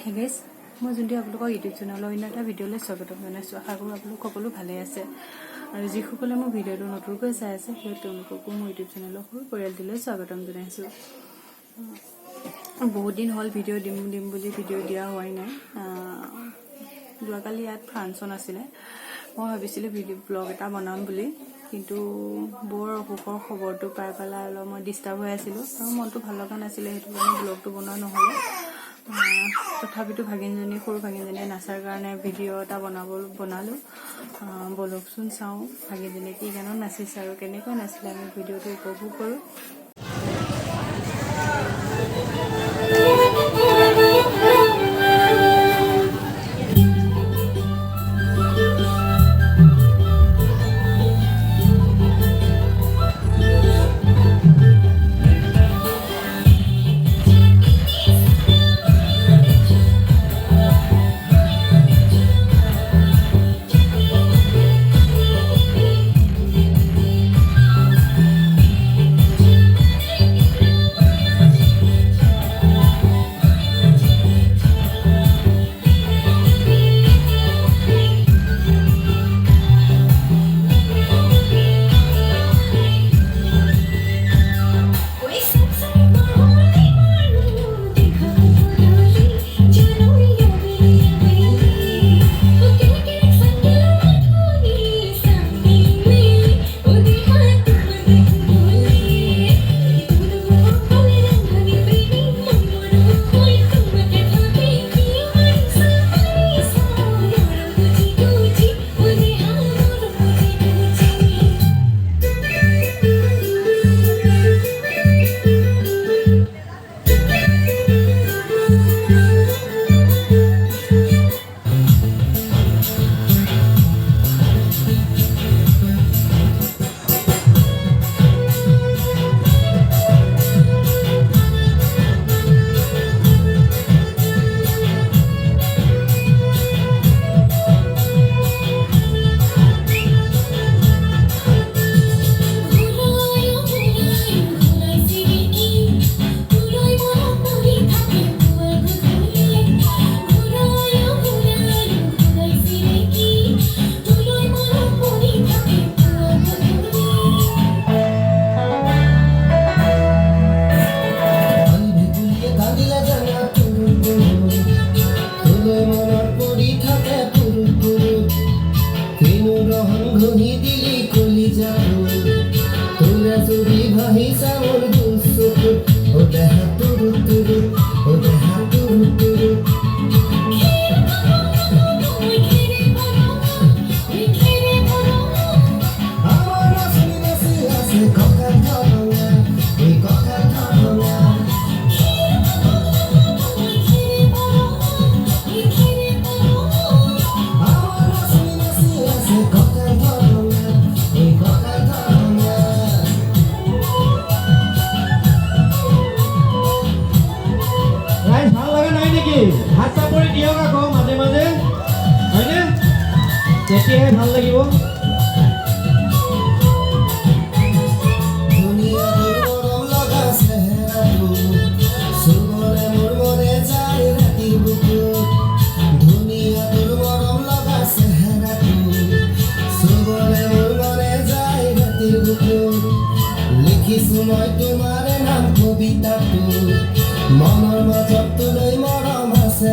Hey guys, মই Junti আপোনালোকৰ YouTube চেনেলৰ অন্য এটা ভিডিঅ'লৈ স্বাগতম জনাইছোঁ। আশা কৰোঁ আপোনালোক সকলো ভালে আছে আৰু যিসকলে মোৰ ভিডিঅ'টো নতুনকৈ চাই আছে সেই তেওঁলোককো মোৰ ইউটিউব চেনেলৰ সৰু পৰিয়ালটোলৈ স্বাগতম জনাইছোঁ। বহুত দিন হ'ল ভিডিঅ' দিম বুলি ভিডিঅ' দিয়া হোৱাই নাই। যোৱাকালি ইয়াত ফাংচন আছিলে, মই ভাবিছিলোঁ ব্লগ এটা বনাম বুলি, কিন্তু বৰ অসুখৰ খবৰটো পাই পেলাই অলপ মই ডিষ্টাৰ্ব হৈ আছিলোঁ আৰু মনটো ভাল লগা নাছিলে, সেইটো কাৰণে ব্লগটো বনোৱা নহ'লে। তথাপিতো সৰু ভাগিনজনীয়ে নাচাৰ কাৰণে ভিডিঅ' এটা বনালোঁ। বলকচোন চাওঁ ভাগিনজনীয়ে কি গানত নাচিছে আৰু কেনেকৈ নাচিলে আমি ভিডিঅ'টো উপভোগ কৰোঁ। তেতিয়াহে ভাল লাগিব। লিখিছো মই তোমাৰ নাম কবিতাটো, মনৰ মাজত লৈ মৰম আছে।